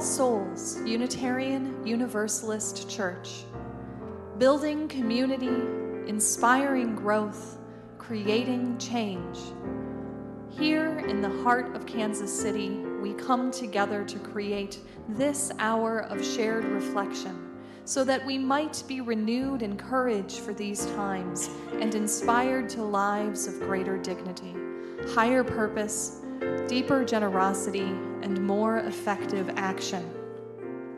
Souls Unitarian Universalist Church, building community, inspiring growth, creating change. Here in the heart of Kansas City, we come together to create this hour of shared reflection so that we might be renewed in courage for these times and inspired to lives of greater dignity, higher purpose, deeper generosity, and more effective action.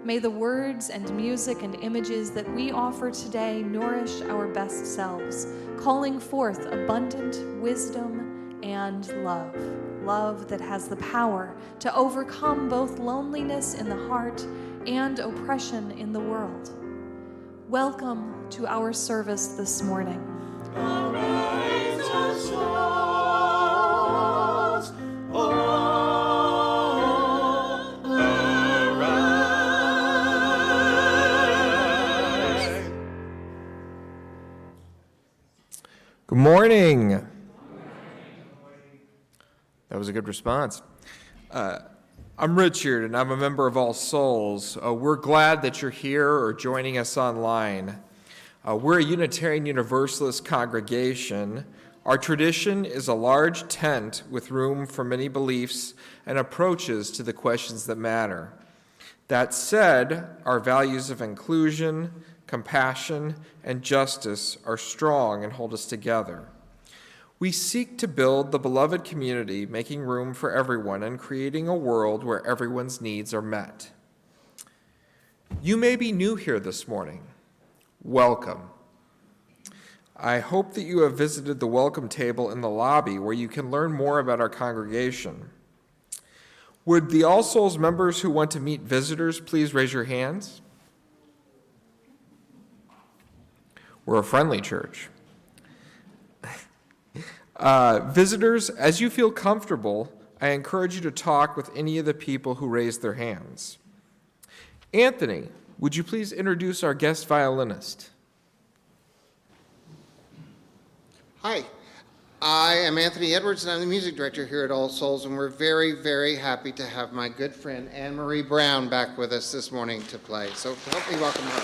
May the words and music and images that we offer today nourish our best selves, calling forth abundant wisdom and love. Love that has the power to overcome both loneliness in the heart and oppression in the world. Welcome to our service this morning. Arise, O souls, arise. Good morning. That was a good response. I'm Richard, and I'm a member of All Souls. We're glad that you're here or joining us online. We're a Unitarian Universalist congregation. Our tradition is a large tent with room for many beliefs and approaches to the questions that matter. That said, our values of inclusion, compassion, and justice are strong and hold us together. We seek to build the beloved community, making room for everyone and creating a world where everyone's needs are met. You may be new here this morning. Welcome. I hope that you have visited the welcome table in the lobby where you can learn more about our congregation. Would the All Souls members who want to meet visitors please raise your hands? We're a friendly church. Visitors, as you feel comfortable, I encourage you to talk with any of the people who raised their hands. Anthony, would you please introduce our guest violinist? Hi, I am Anthony Edwards, and I'm the music director here at All Souls, and we're very, very happy to have my good friend Anne-Marie Brown back with us this morning to play. So help me welcome her.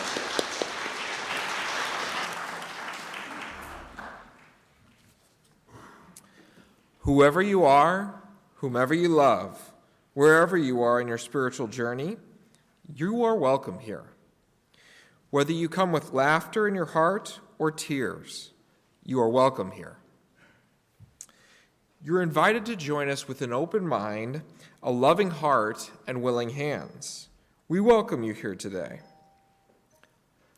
Whoever you are, whomever you love, wherever you are in your spiritual journey, you are welcome here. Whether you come with laughter in your heart or tears, you are welcome here. You're invited to join us with an open mind, a loving heart, and willing hands. We welcome you here today.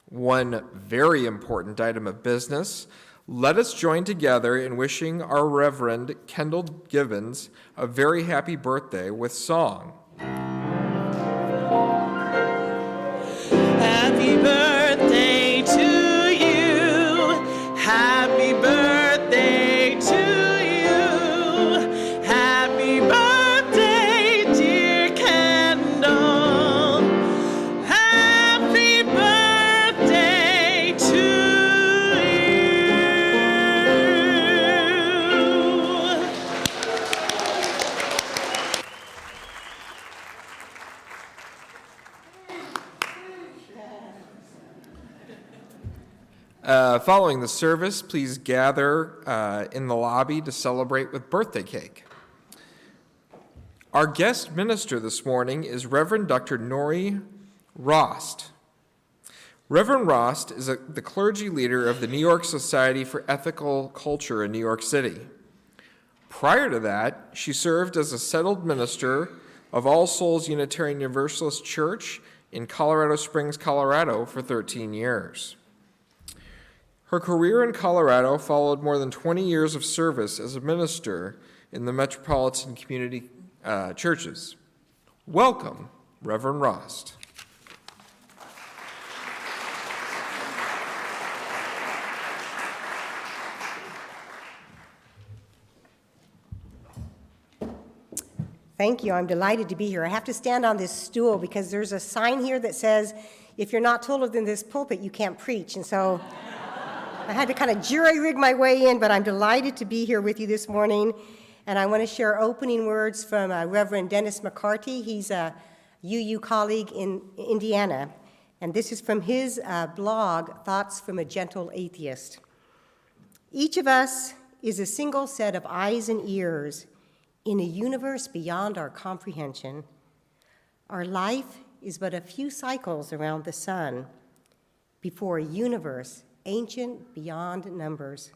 One very important item of business: let us join together in wishing our Reverend Kendall Gibbons a very happy birthday with song. Happy birthday to you. Happy birthday to you. Happy birthday, dear Kendall. Happy birthday to you. Following the service, please gather in the lobby to celebrate with birthday cake. Our guest minister this morning is Reverend Dr. Nori Rost. Reverend Rost is the clergy leader of the New York Society for Ethical Culture in New York City. Prior to that, she served as a settled minister of All Souls Unitarian Universalist Church in Colorado Springs, Colorado for 13 years. Her career in Colorado followed more than 20 years of service as a minister in the Metropolitan Community Churches. Welcome, Reverend Rost. Thank you. I'm delighted to be here. I have to stand on this stool because there's a sign here that says, if you're not taller than this pulpit, you can't preach. And so I had to kind of jury-rig my way in, but I'm delighted to be here with you this morning. And I want to share opening words from Reverend Dennis McCarty. He's a UU colleague in Indiana, and this is from his blog, Thoughts from a Gentle Atheist. Each of us is a single set of eyes and ears in a universe beyond our comprehension. Our life is but a few cycles around the sun before a universe ancient beyond numbers.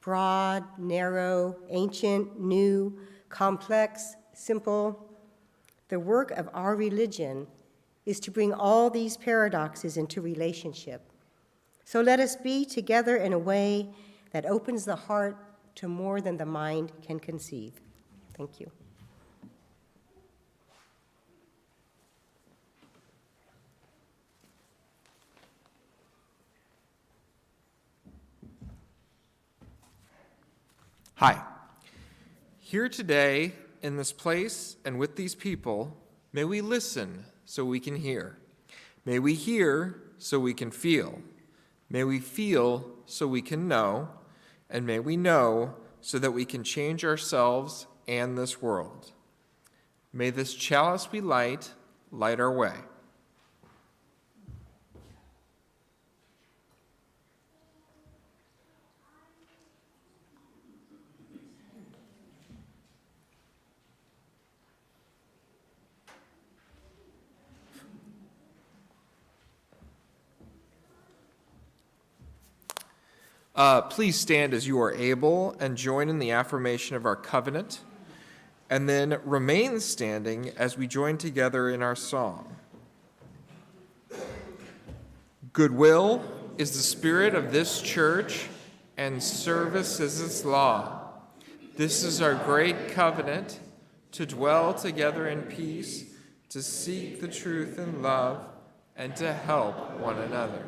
Broad, narrow, ancient, new, complex, simple. The work of our religion is to bring all these paradoxes into relationship. So let us be together in a way that opens the heart to more than the mind can conceive. Thank you. Hi. Here today, in this place and with these people, may we listen so we can hear. May we hear so we can feel. May we feel so we can know. And may we know so that we can change ourselves and this world. May this chalice we light our way. Please stand as you are able and join in the affirmation of our covenant, and then remain standing as we join together in our song. Goodwill is the spirit of this church, and service is its law. This is our great covenant, to dwell together in peace, to seek the truth in love, and to help one another.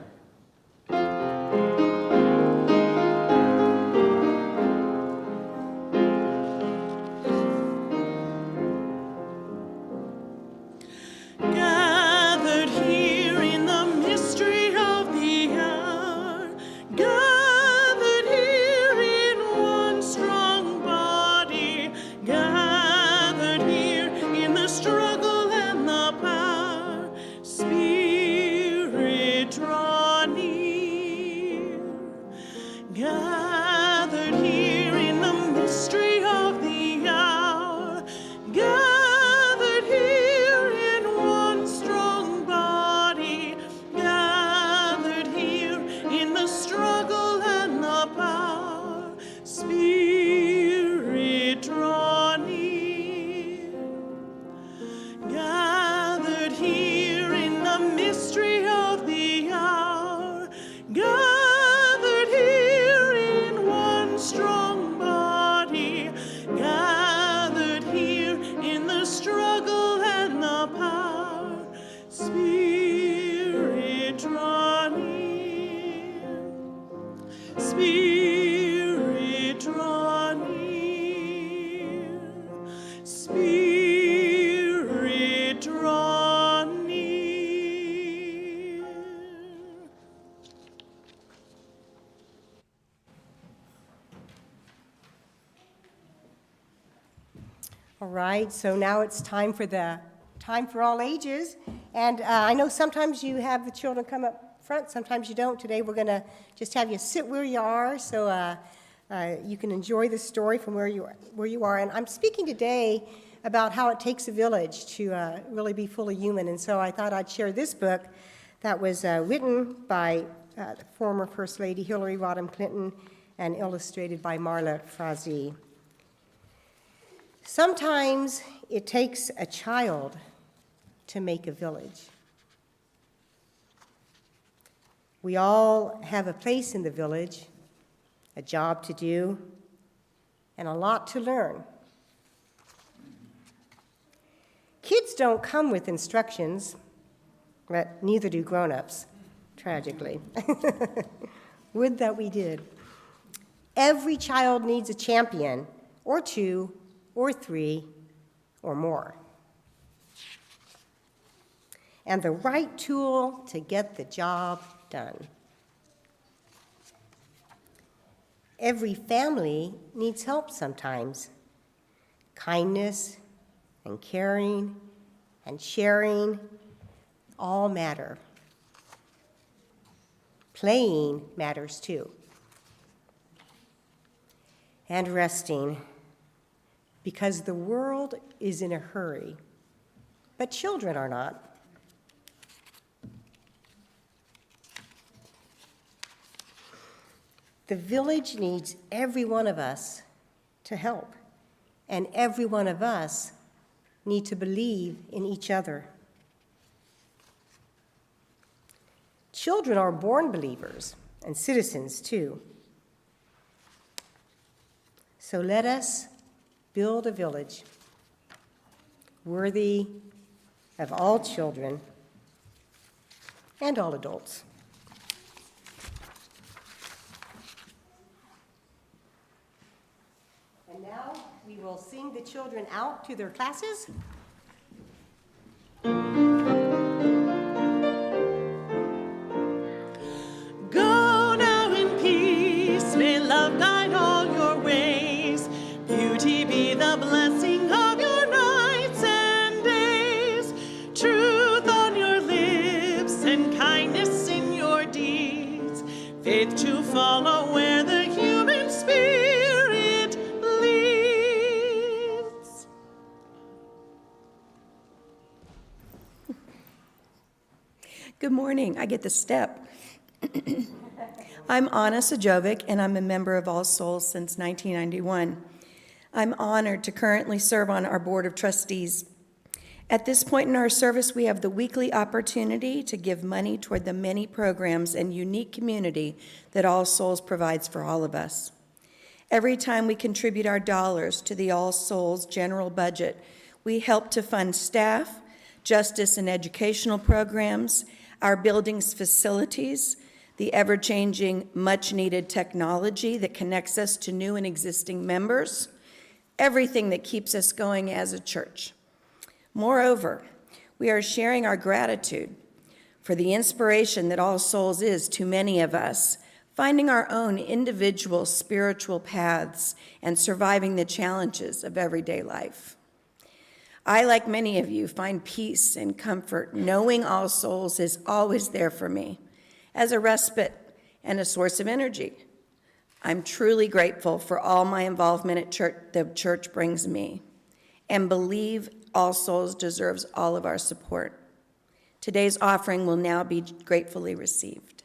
All right, so now it's time for all ages. And I know sometimes you have the children come up front, sometimes you don't. Today we're going to just have you sit where you are so you can enjoy the story from where you are. And I'm speaking today about how it takes a village to really be fully human. And so I thought I'd share this book that was written by former First Lady Hillary Rodham Clinton and illustrated by Marla Frazee. Sometimes it takes a child to make a village. We all have a place in the village, a job to do, and a lot to learn. Kids don't come with instructions, but neither do grown-ups, tragically. Would that we did. Every child needs a champion, or two, or three, or more. And the right tool to get the job done. Every family needs help sometimes. Kindness and caring and sharing all matter. Playing matters too. And resting, because the world is in a hurry, but children are not. The village needs every one of us to help, and every one of us need to believe in each other. Children are born believers and citizens too. So let us build a village worthy of all children and all adults. And now we will sing the children out to their classes. Go now in peace, may love guide all your ways. Beauty be the blessing of your nights and days. Truth on your lips and kindness in your deeds. Faith to follow where the human spirit leads. Good morning. I get the step. I'm Anna Sajovic, and I'm a member of All Souls since 1991. I'm honored to currently serve on our Board of Trustees. At this point in our service, we have the weekly opportunity to give money toward the many programs and unique community that All Souls provides for all of us. Every time we contribute our dollars to the All Souls general budget, we help to fund staff, justice and educational programs, our building's facilities, the ever-changing, much-needed technology that connects us to new and existing members, everything that keeps us going as a church. Moreover, we are sharing our gratitude for the inspiration that All Souls is to many of us, finding our own individual spiritual paths and surviving the challenges of everyday life. I, like many of you, find peace and comfort knowing All Souls is always there for me as a respite and a source of energy. I'm truly grateful for all my involvement at church, the church brings me, and believe All Souls deserves all of our support. Today's offering will now be gratefully received.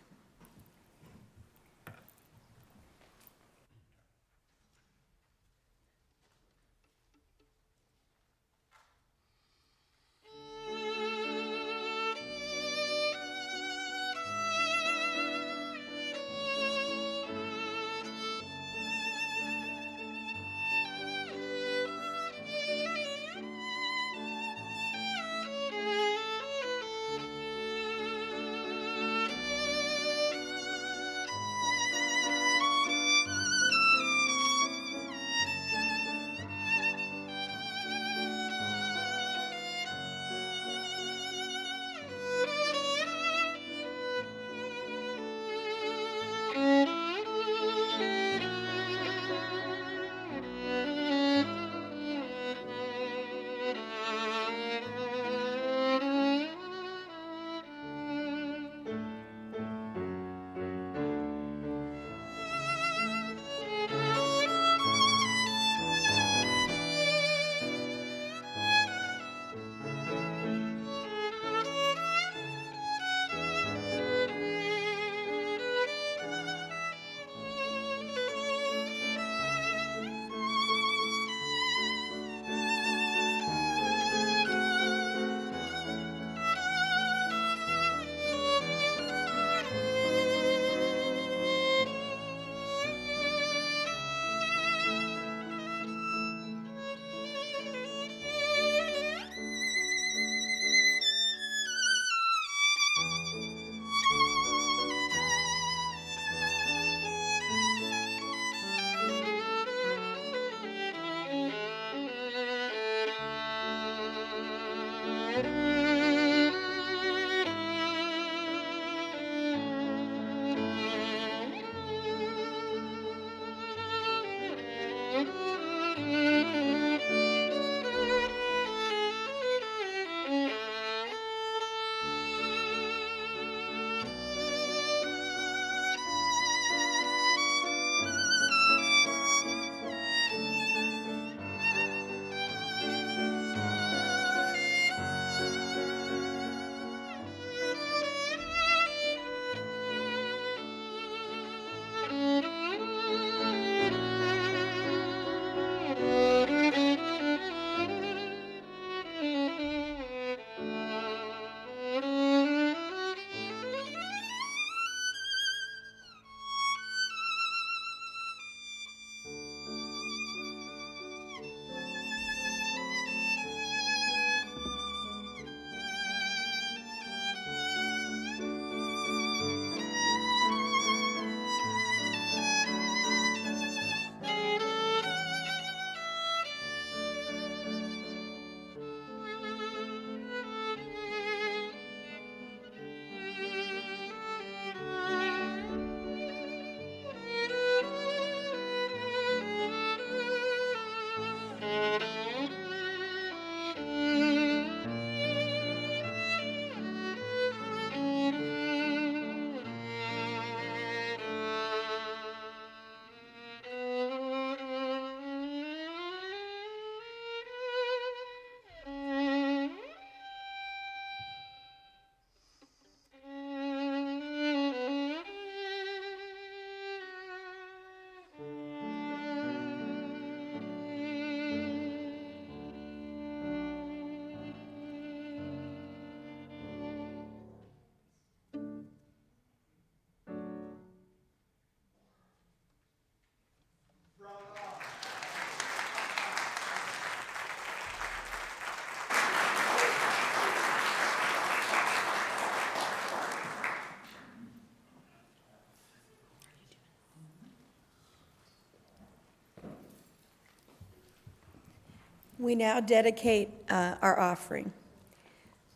We now dedicate our offering.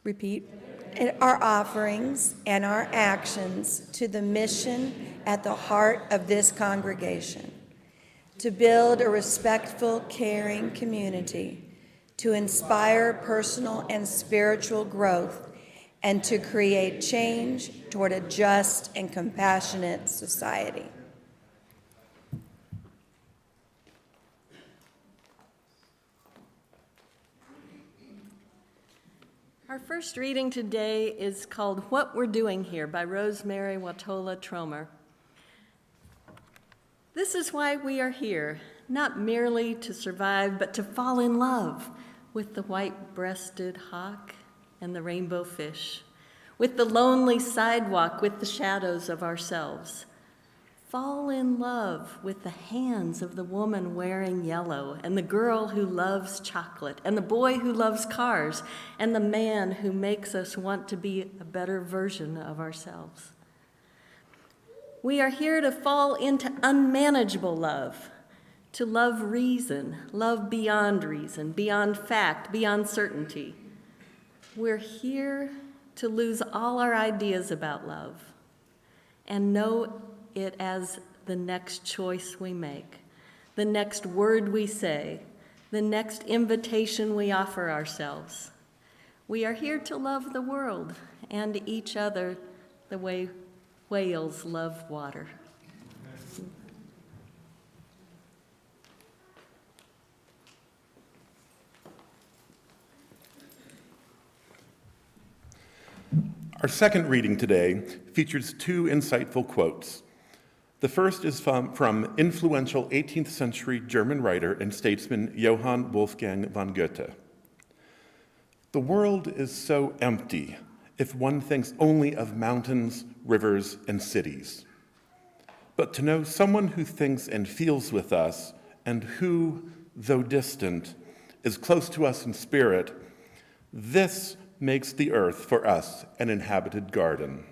Repeat. Our offerings and our actions to the mission at the heart of this congregation, to build a respectful, caring community, to inspire personal and spiritual growth, and to create change toward a just and compassionate society. Our first reading today is called What We're Doing Here by Rosemary Watola Tromer. This is why we are here, not merely to survive, but to fall in love with the white-breasted hawk and the rainbow fish, with the lonely sidewalk, with the shadows of ourselves. Fall in love with the hands of the woman wearing yellow, and the girl who loves chocolate, and the boy who loves cars, and the man who makes us want to be a better version of ourselves. We are here to fall into unmanageable love, to love reason, love beyond fact, beyond certainty. We're here to lose all our ideas about love and know it as the next choice we make, the next word we say, the next invitation we offer ourselves. We are here to love the world and each other the way whales love water. Our second reading today features two insightful quotes. The first is from influential 18th century German writer and statesman Johann Wolfgang von Goethe. The world is so empty if one thinks only of mountains, rivers, and cities. But to know someone who thinks and feels with us, and who, though distant, is close to us in spirit, this makes the earth for us an inhabited garden.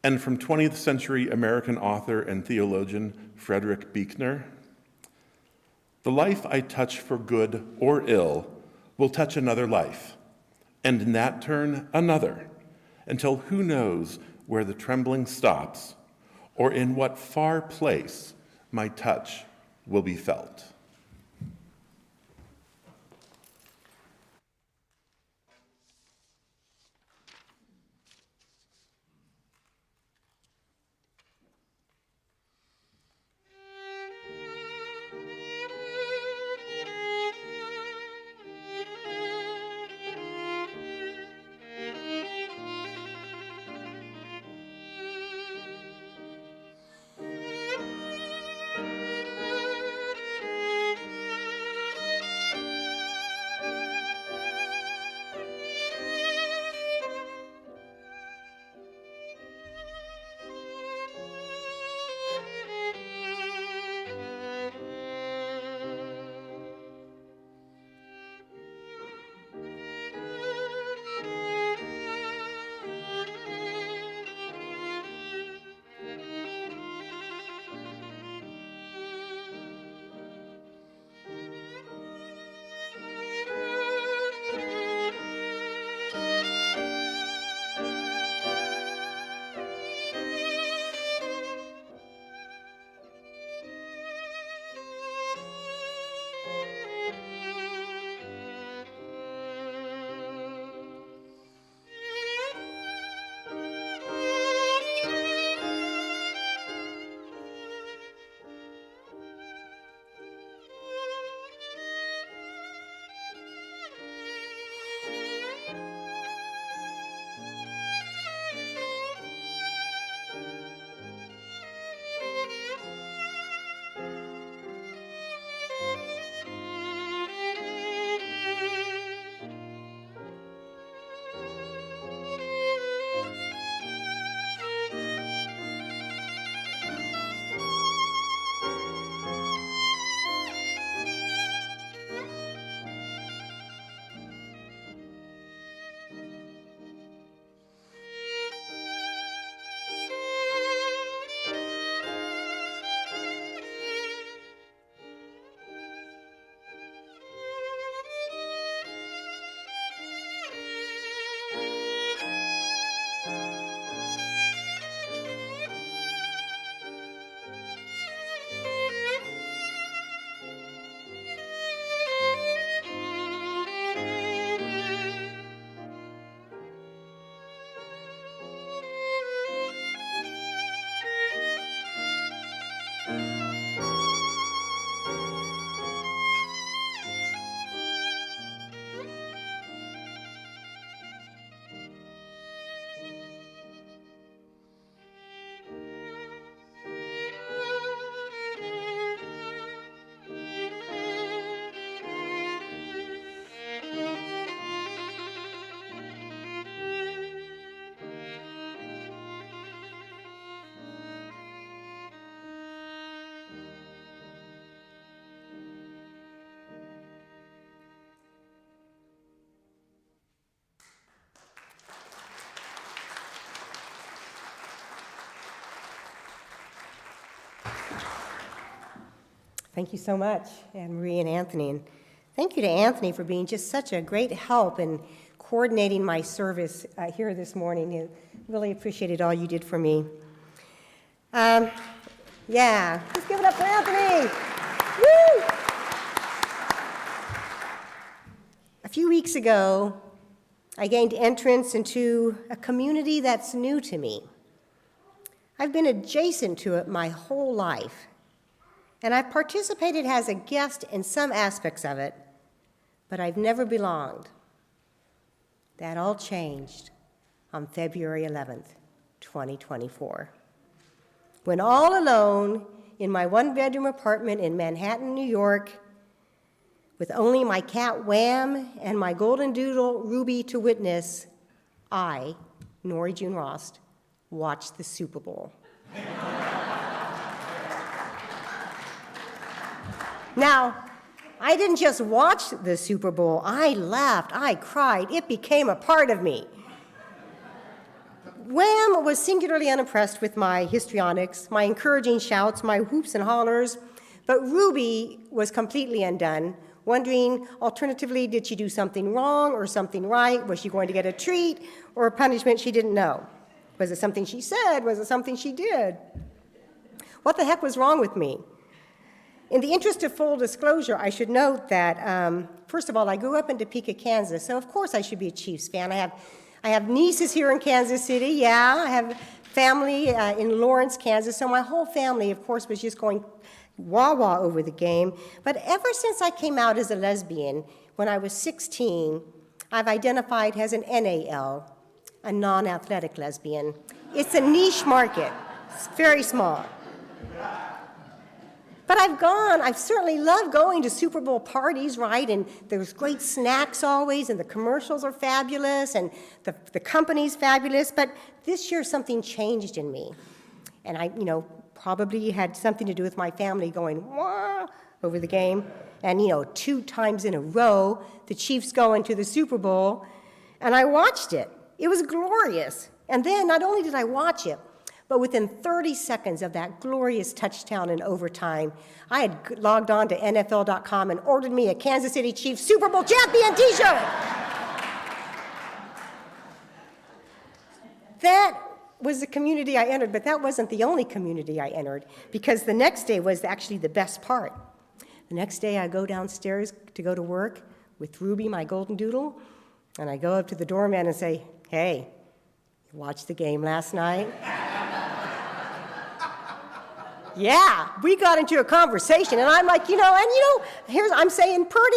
And from 20th century American author and theologian Frederick Buechner, the life I touch for good or ill will touch another life, and in that turn another, until who knows where the trembling stops, or in what far place my touch will be felt. Thank you so much, Anne Marie and Anthony. And thank you to Anthony for being just such a great help in coordinating my service here this morning. I really appreciated all you did for me. Yeah, let's give it up for Anthony. Woo! A few weeks ago, I gained entrance into a community that's new to me. I've been adjacent to it my whole life, and I've participated as a guest in some aspects of it, but I've never belonged. That all changed on February 11th, 2024. When all alone in my one-bedroom apartment in Manhattan, New York, with only my cat Wham and my golden doodle Ruby to witness, I, Nori Rost, watched the Super Bowl. Now, I didn't just watch the Super Bowl. I laughed, I cried. It became a part of me. Wham was singularly unimpressed with my histrionics, my encouraging shouts, my whoops and hollers, but Ruby was completely undone, wondering, alternatively, did she do something wrong or something right? Was she going to get a treat or a punishment she didn't know? Was it something she said? Was it something she did? What the heck was wrong with me? In the interest of full disclosure, I should note that, first of all, I grew up in Topeka, Kansas, so of course I should be a Chiefs fan. I have nieces here in Kansas City, yeah. I have family in Lawrence, Kansas, so my whole family, of course, was just going wah-wah over the game. But ever since I came out as a lesbian, when I was 16, I've identified as an NAL, a non-athletic lesbian. It's a niche market. It's very small. But I've certainly loved going to Super Bowl parties, right? And there's great snacks always, and the commercials are fabulous, and the company's fabulous. But this year something changed in me. And I, probably had something to do with my family going, wah, over the game. And, 2 times in a row, the Chiefs go into the Super Bowl, and I watched it. It was glorious. And then not only did I watch it, but within 30 seconds of that glorious touchdown in overtime, I had logged on to NFL.com and ordered me a Kansas City Chiefs Super Bowl champion t-shirt. That was the community I entered, but that wasn't the only community I entered, because the next day was actually the best part. The next day I go downstairs to go to work with Ruby, my golden doodle, and I go up to the doorman and say, hey, you watched the game last night? Yeah, we got into a conversation, and I'm like, I'm saying Purdy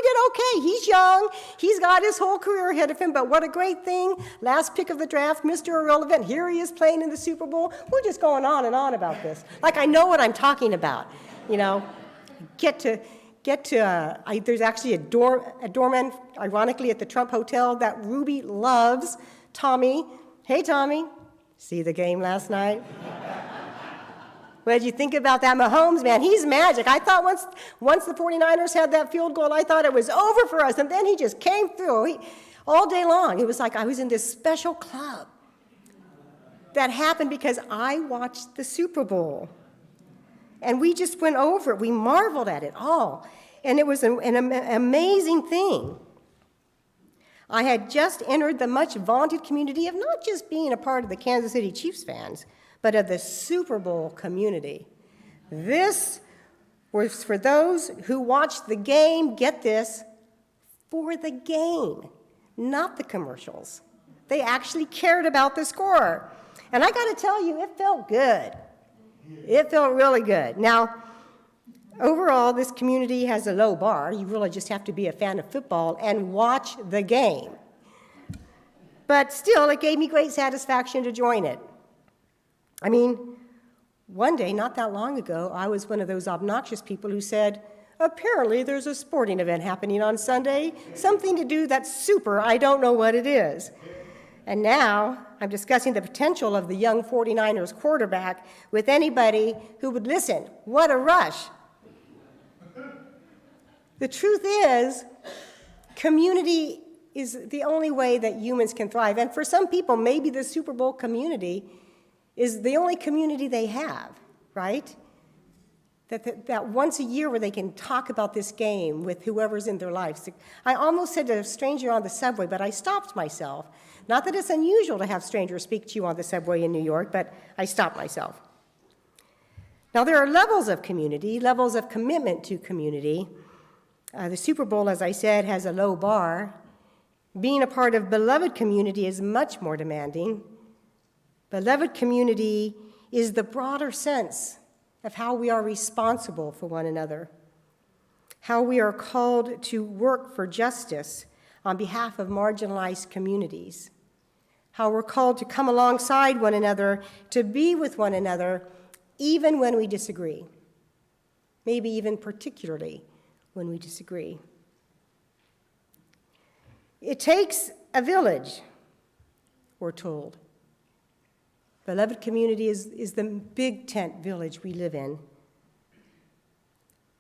did okay. He's young, he's got his whole career ahead of him, but what a great thing. Last pick of the draft, Mr. Irrelevant, here he is playing in the Super Bowl. We're just going on and on about this. Like, I know what I'm talking about, there's actually a doorman, ironically, at the Trump Hotel that Ruby loves, Tommy. Hey, Tommy, see the game last night? What did you think about that? Mahomes, man, he's magic. I thought once the 49ers had that field goal, I thought it was over for us, and then he just came through all day long. It was like I was in this special club. That happened because I watched the Super Bowl. And we just went over it. We marveled at it all. And it was an amazing thing. I had just entered the much vaunted community of not just being a part of the Kansas City Chiefs fans, but of the Super Bowl community. This was for those who watched the game, get this, for the game, not the commercials. They actually cared about the score. And I got to tell you, it felt good. It felt really good. Now, overall, this community has a low bar. You really just have to be a fan of football and watch the game. But still, it gave me great satisfaction to join it. I mean, one day, not that long ago, I was one of those obnoxious people who said, apparently there's a sporting event happening on Sunday, something to do that's super, I don't know what it is. And now I'm discussing the potential of the young 49ers quarterback with anybody who would listen. What a rush. The truth is, community is the only way that humans can thrive. And for some people, maybe the Super Bowl community is the only community they have, right? that once a year where they can talk about this game with whoever's in their lives. I almost said to a stranger on the subway, but I stopped myself. Not that it's unusual to have strangers speak to you on the subway in New York, but I stopped myself. Now, there are levels of community, levels of commitment to community. The Super Bowl, as I said, has a low bar. Being a part of beloved community is much more demanding. Beloved community is the broader sense of how we are responsible for one another, how we are called to work for justice on behalf of marginalized communities, how we're called to come alongside one another, to be with one another, even when we disagree, maybe even particularly when we disagree. It takes a village, we're told. Beloved community is the big tent village we live in.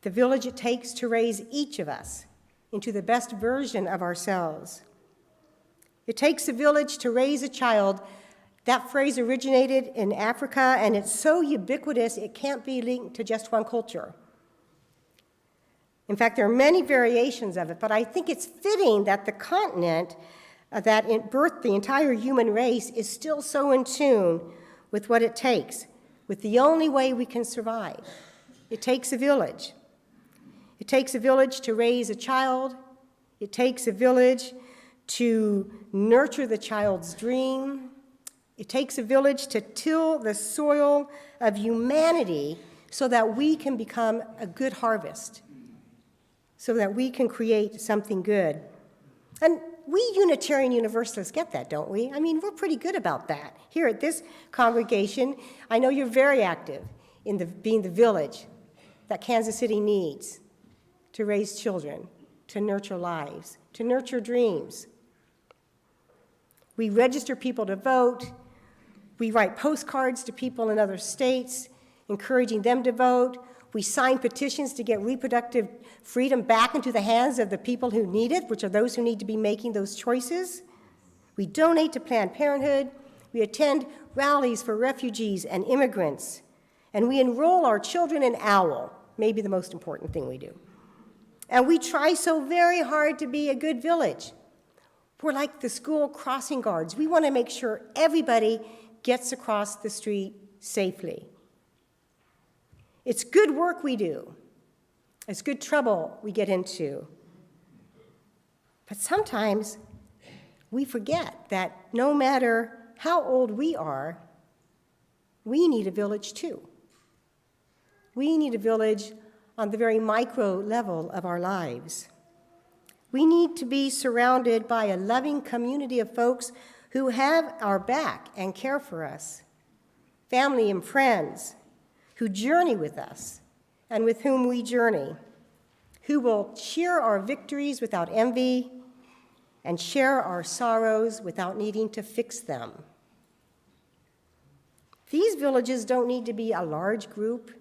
The village it takes to raise each of us into the best version of ourselves. It takes a village to raise a child. That phrase originated in Africa, and it's so ubiquitous it can't be linked to just one culture. In fact, there are many variations of it, but I think it's fitting that the continent that birthed the entire human race is still so in tune with what it takes, with the only way we can survive. It takes a village. It takes a village to raise a child. It takes a village to nurture the child's dream. It takes a village to till the soil of humanity so that we can become a good harvest, so that we can create something good. And we Unitarian Universalists get that, don't we? I mean, we're pretty good about that. Here at this congregation, I know you're very active in being the village that Kansas City needs to raise children, to nurture lives, to nurture dreams. We register people to vote. We write postcards to people in other states, encouraging them to vote. We sign petitions to get reproductive freedom back into the hands of the people who need it, which are those who need to be making those choices. We donate to Planned Parenthood. We attend rallies for refugees and immigrants. And we enroll our children in OWL, maybe the most important thing we do. And we try so very hard to be a good village. We're like the school crossing guards. We want to make sure everybody gets across the street safely. It's good work we do. It's good trouble we get into. But sometimes we forget that no matter how old we are, we need a village too. We need a village on the very micro level of our lives. We need to be surrounded by a loving community of folks who have our back and care for us, family and friends, who journey with us and with whom we journey, who will cheer our victories without envy and share our sorrows without needing to fix them. These villages don't need to be a large group.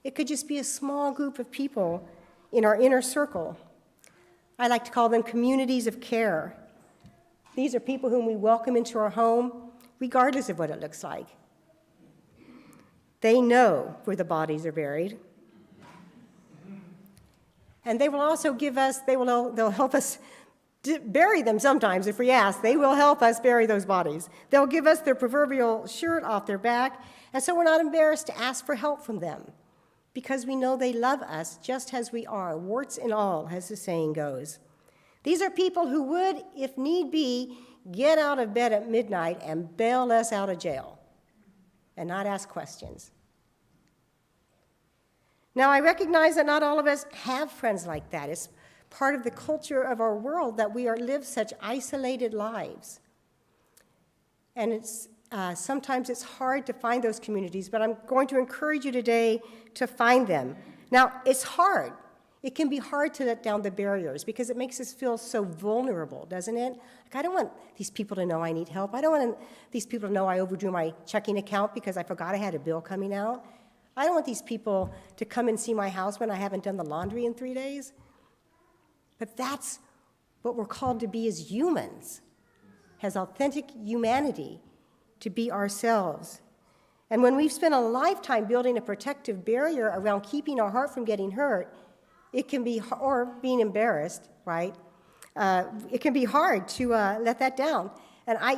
It could just be a small group of people in our inner circle. I like to call them communities of care. These are people whom we welcome into our home, regardless of what it looks like. They know where the bodies are buried. And they will also give us, they'll help us bury them sometimes if we ask. They will help us bury those bodies. They'll give us their proverbial shirt off their back, and so we're not embarrassed to ask for help from them because we know they love us just as we are, warts and all, as the saying goes. These are people who would, if need be, get out of bed at midnight and bail us out of jail and not ask questions. Now, I recognize that not all of us have friends like that. It's part of the culture of our world that we live such isolated lives. And sometimes it's hard to find those communities, but I'm going to encourage you today to find them. Now, it's hard. It can be hard to let down the barriers because it makes us feel so vulnerable, doesn't it? Like, I don't want these people to know I need help. I don't want these people to know I overdrew my checking account because I forgot I had a bill coming out. I don't want these people to come and see my house when I haven't done the laundry in 3 days. But that's what we're called to be as humans, as authentic humanity, to be ourselves. And when we've spent a lifetime building a protective barrier around keeping our heart from getting hurt, it can be, or being embarrassed, right? It can be hard to let that down. And I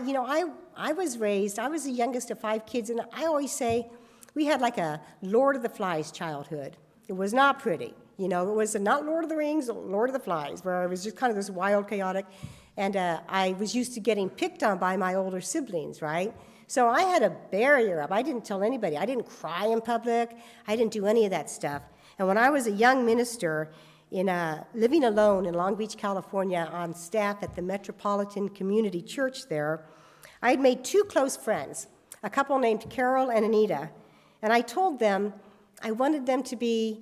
was the youngest of 5 kids, and I always say we had like a Lord of the Flies childhood. It was not pretty. It was not Lord of the Rings, Lord of the Flies, where I was just kind of this wild, chaotic, and I was used to getting picked on by my older siblings, right? So I had a barrier up. I didn't tell anybody. I didn't cry in public. I didn't do any of that stuff. And when I was a young minister living alone in Long Beach, California, on staff at the Metropolitan Community Church there, I had made 2 close friends, a couple named Carol and Anita. And I told them I wanted them to be,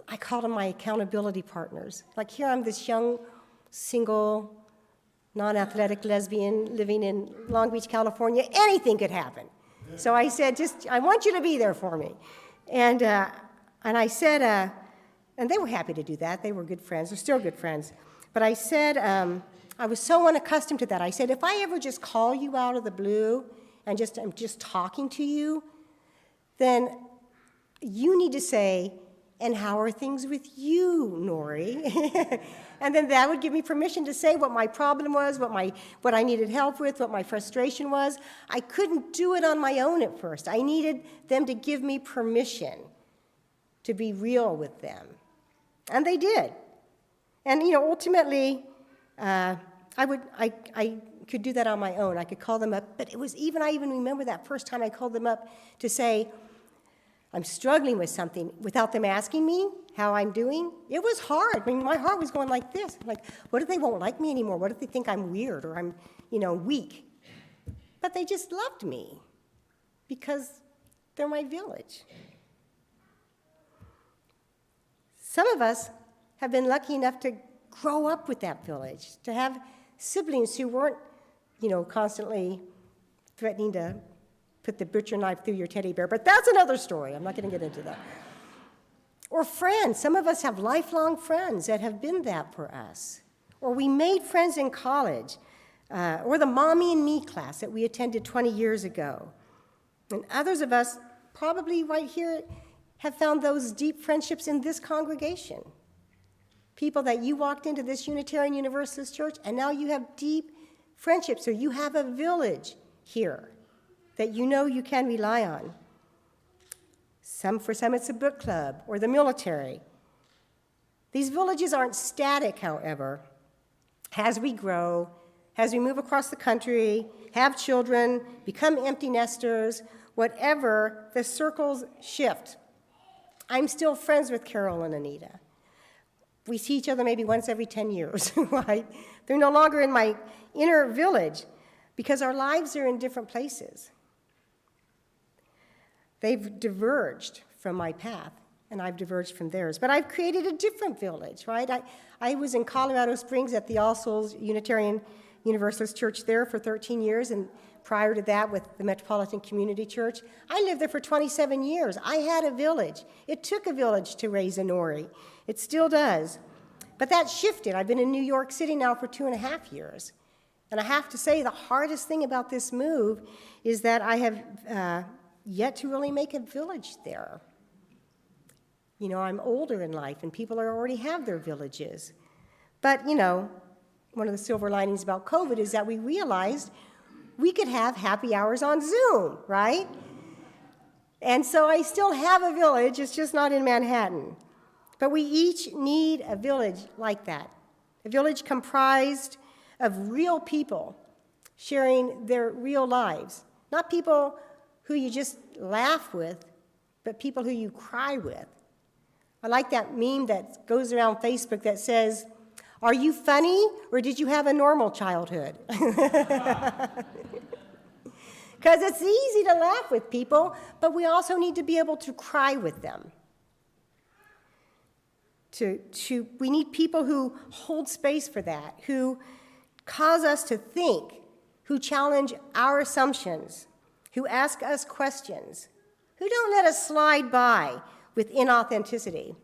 I called them my accountability partners. Like, here I'm this young, single, non-athletic lesbian living in Long Beach, California. Anything could happen. So I said, I want you to be there for me. And I said, and they were happy to do that. They were good friends. They're still good friends. But I said, I was so unaccustomed to that. I said, if I ever just call you out of the blue and I'm just talking to you, then you need to say, and how are things with you, Nori? And then that would give me permission to say what my problem was, what I needed help with, what my frustration was. I couldn't do it on my own at first. I needed them to give me permission to be real with them. And they did. And, ultimately, I could do that on my own. I could call them up. But I even remember that first time I called them up to say, I'm struggling with something, without them asking me how I'm doing. It was hard. I mean, my heart was going like this. I'm like, what if they won't like me anymore? What if they think I'm weird or I'm, weak? But they just loved me because they're my village. Some of us have been lucky enough to grow up with that village, to have siblings who weren't, constantly threatening to put the butcher knife through your teddy bear. But that's another story. I'm not going to get into that. Or friends. Some of us have lifelong friends that have been that for us. Or we made friends in college. Or the Mommy and Me class that we attended 20 years ago. And others of us, probably right here, have found those deep friendships in this congregation. People that you walked into this Unitarian Universalist church, and now you have deep friendships, or you have a village here that you can rely on. For some, it's a book club or the military. These villages aren't static, however. As we grow, as we move across the country, have children, become empty nesters, whatever, the circles shift. I'm still friends with Carol and Anita. We see each other maybe once every 10 years, right? They're no longer in my inner village because our lives are in different places. They've diverged from my path, and I've diverged from theirs. But I've created a different village, right? I was in Colorado Springs at the All Souls Unitarian Universalist Church there for 13 years, and prior to that with the Metropolitan Community Church. I lived there for 27 years. I had a village. It took a village to raise a Nori. It still does. But that shifted. I've been in New York City now for 2.5 years. And I have to say the hardest thing about this move is that I have yet to really make a village there. I'm older in life, and people already have their villages. But, one of the silver linings about COVID is that we realized we could have happy hours on Zoom, right? And so I still have a village, it's just not in Manhattan. But we each need a village like that, a village comprised of real people sharing their real lives, not people who you just laugh with, but people who you cry with. I like that meme that goes around Facebook that says, "Are you funny, or did you have a normal childhood?" Because it's easy to laugh with people, but we also need to be able to cry with them. We need people who hold space for that, who cause us to think, who challenge our assumptions, who ask us questions, who don't let us slide by with inauthenticity.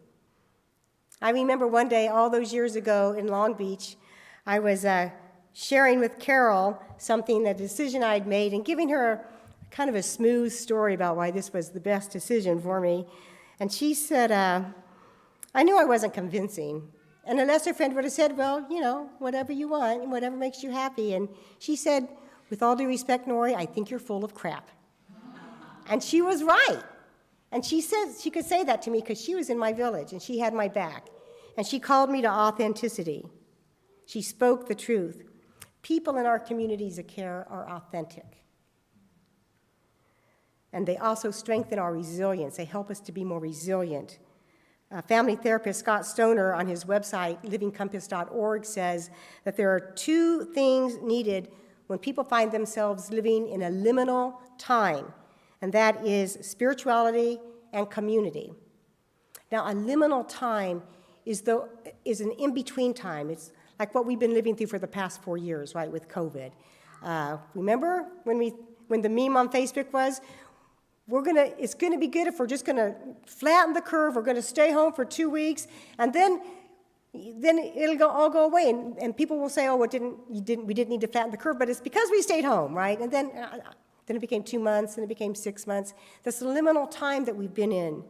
I remember one day, all those years ago in Long Beach, I was sharing with Carol a decision I'd made, and giving her kind of a smooth story about why this was the best decision for me. And she said, I knew I wasn't convincing. And a lesser friend would have said, well, you know, whatever you want, whatever makes you happy. And she said, with all due respect, Nori, I think you're full of crap. And she was right. And she said she could say that to me because she was in my village and she had my back. And she called me to authenticity. She spoke the truth. People in our communities of care are authentic. And they also strengthen our resilience. They help us to be more resilient. Family therapist Scott Stoner on his website, livingcompass.org, says that there are two things needed when people find themselves living in a liminal time, and that is spirituality and community. Now, a liminal time is an in-between time. It's like what we've been living through for the past 4 years, right, with COVID. Remember when the meme on Facebook was, it's gonna be good if we're just gonna flatten the curve, we're gonna stay home for 2 weeks, and then it'll all go away, and people will say, oh, we didn't need to flatten the curve, but it's because we stayed home, right? And then it became 2 months, and it became 6 months. This liminal time that we've been in,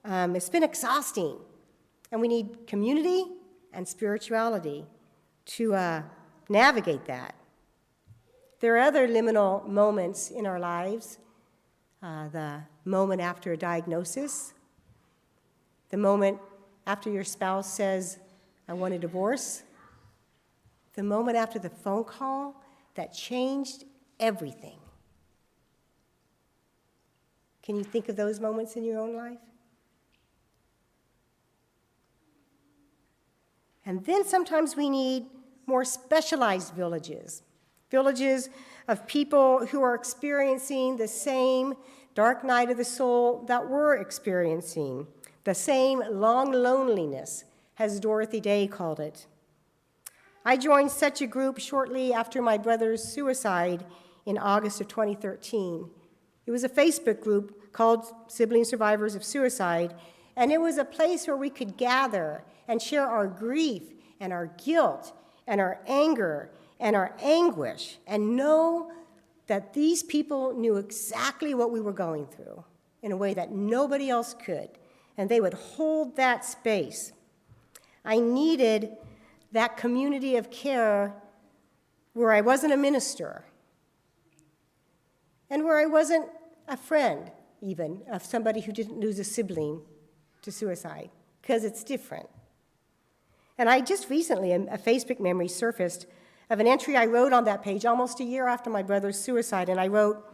it's been exhausting, and we need community and spirituality to navigate that. There are other liminal moments in our lives. The moment after a diagnosis, the moment after your spouse says, I want a divorce, the moment after the phone call that changed everything. Can you think of those moments in your own life? And then sometimes we need more specialized villages of people who are experiencing the same dark night of the soul that we're experiencing, the same long loneliness, as Dorothy Day called it. I joined such a group shortly after my brother's suicide in August of 2013. It was a Facebook group called Sibling Survivors of Suicide, and it was a place where we could gather and share our grief and our guilt and our anger and our anguish, and know that these people knew exactly what we were going through in a way that nobody else could, and they would hold that space. I needed that community of care where I wasn't a minister, and where I wasn't a friend, even, of somebody who didn't lose a sibling to suicide, because it's different. And I just recently, a Facebook memory surfaced of an entry I wrote on that page almost a year after my brother's suicide, and I wrote,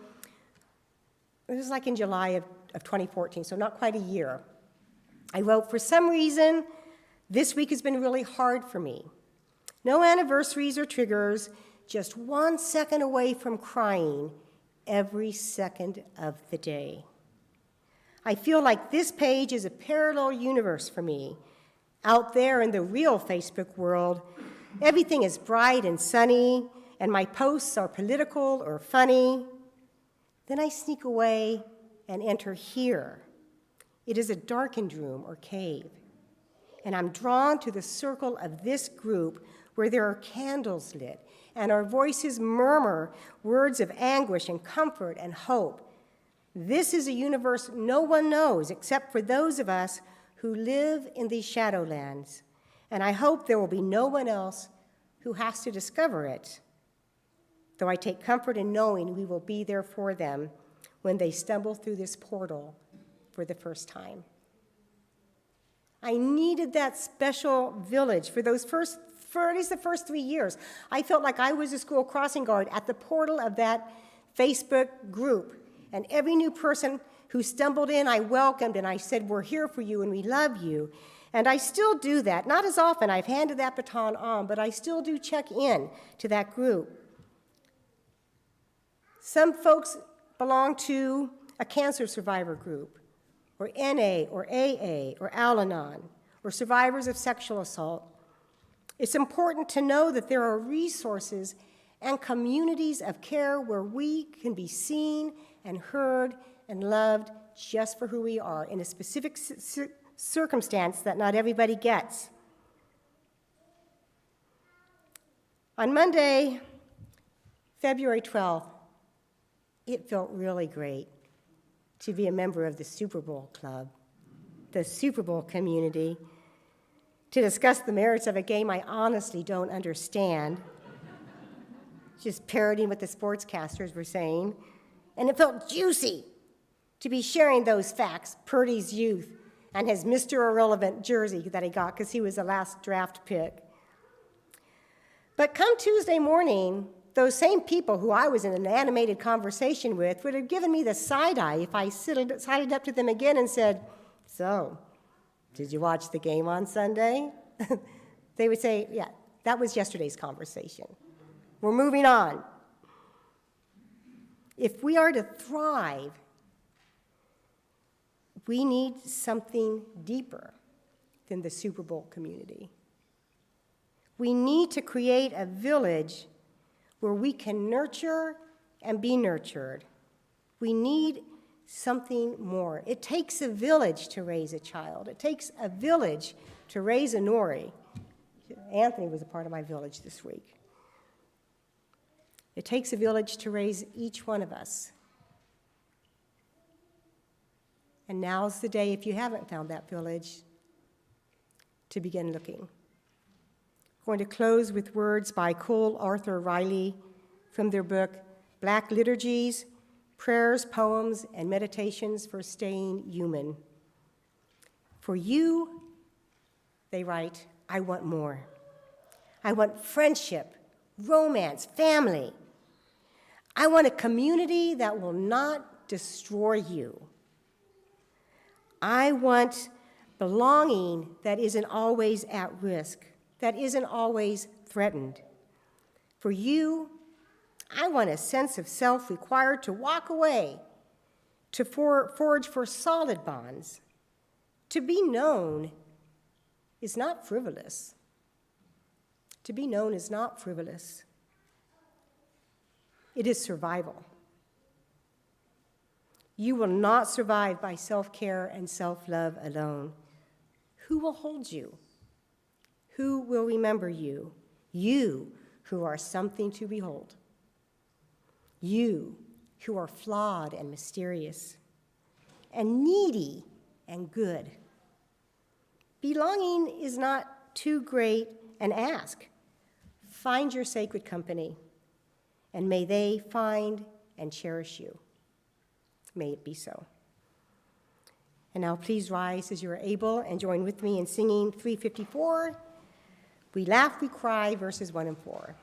it was like in July of 2014, so not quite a year. I wrote, for some reason, this week has been really hard for me. No anniversaries or triggers, just 1 second away from crying every second of the day. I feel like this page is a parallel universe for me. Out there in the real Facebook world, everything is bright and sunny, and my posts are political or funny. Then I sneak away and enter here. It is a darkened room or cave, and I'm drawn to the circle of this group where there are candles lit, and our voices murmur words of anguish and comfort and hope. This is a universe no one knows except for those of us who live in these shadowlands, and I hope there will be no one else who has to discover it, though I take comfort in knowing we will be there for them when they stumble through this portal for the first time. I needed that special village for at least the first 3 years. I felt like I was a school crossing guard at the portal of that Facebook group, and every new person who stumbled in, I welcomed, and I said, we're here for you, and we love you. And I still do that. Not as often, I've handed that baton on, but I still do check in to that group. Some folks belong to a cancer survivor group, or NA, or AA, or Al-Anon, or survivors of sexual assault. It's important to know that there are resources and communities of care where we can be seen and heard and loved just for who we are in a specific circumstance that not everybody gets. On Monday, February 12th, It felt really great to be a member of the Super Bowl Club, the Super Bowl community, to discuss the merits of a game I honestly don't understand, just parroting what the sportscasters were saying. And it felt juicy to be sharing those facts, Purdy's youth, and his Mr. Irrelevant jersey that he got because he was the last draft pick. But come Tuesday morning, those same people who I was in an animated conversation with would have given me the side eye if I sidled up to them again and said, "So, did you watch the game on Sunday?" They would say, "Yeah, that was yesterday's conversation. We're moving on." If we are to thrive, we need something deeper than the Super Bowl community. We need to create a village where we can nurture and be nurtured. We need something more. It takes a village to raise a child. It takes a village to raise a Nori. Anthony was a part of my village this week. It takes a village to raise each one of us. And now's the day, if you haven't found that village, to begin looking. I'm going to close with words by Cole Arthur Riley from their book, Black Liturgies, Prayers, Poems, and Meditations for Staying Human. For you, they write, I want more. I want friendship, romance, family. I want a community that will not destroy you. I want belonging that isn't always at risk, that isn't always threatened. For you, I want a sense of self required to walk away, to forge for solid bonds. To be known is not frivolous. To be known is not frivolous. It is survival. You will not survive by self-care and self-love alone. Who will hold you? Who will remember you? You who are something to behold. You who are flawed and mysterious, and needy and good. Belonging is not too great an ask. Find your sacred company, and may they find and cherish you. May it be so. And now please rise as you are able and join with me in singing 354, We Laugh, We Cry, verses 1 and 4.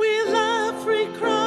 We laugh, we cry.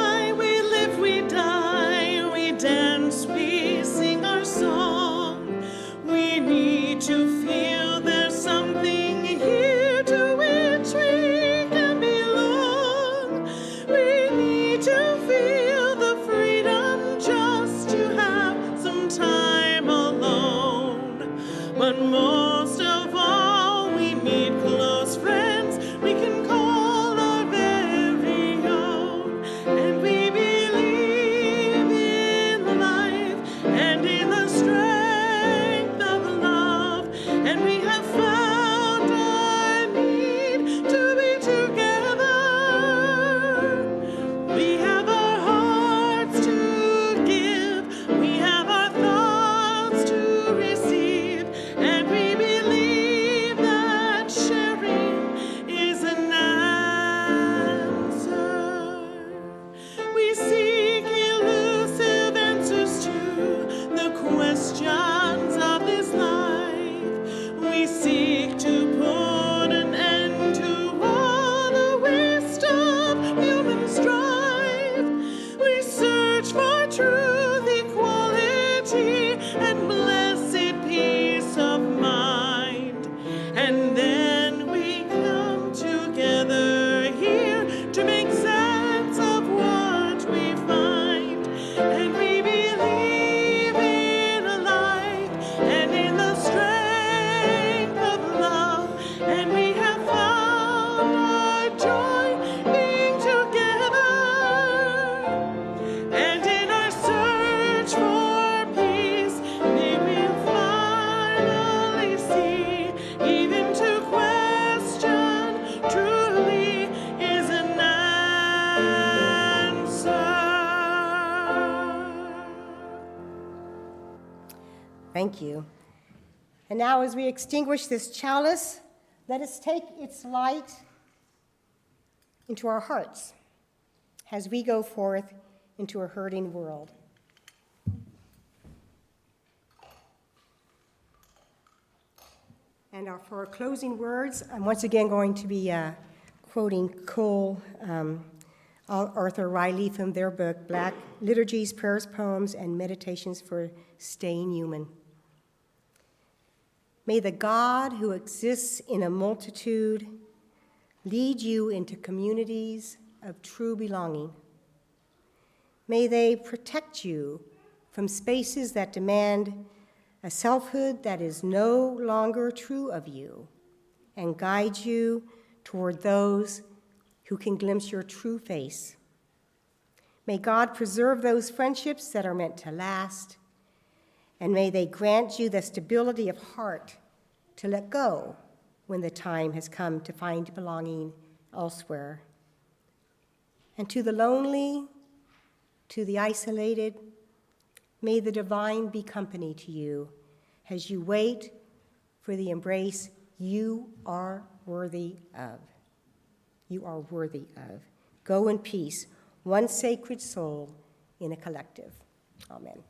Thank you. And now, as we extinguish this chalice, let us take its light into our hearts as we go forth into a hurting world. And for our closing words, I'm once again going to be quoting Cole Arthur Riley from their book, Black Liturgies, Prayers, Poems, and Meditations for Staying Human. May the God who exists in a multitude lead you into communities of true belonging. May they protect you from spaces that demand a selfhood that is no longer true of you, and guide you toward those who can glimpse your true face. May God preserve those friendships that are meant to last, and may they grant you the stability of heart to let go when the time has come to find belonging elsewhere. And to the lonely, to the isolated, may the divine be company to you as you wait for the embrace you are worthy of. You are worthy of. Go in peace, one sacred soul in a collective. Amen.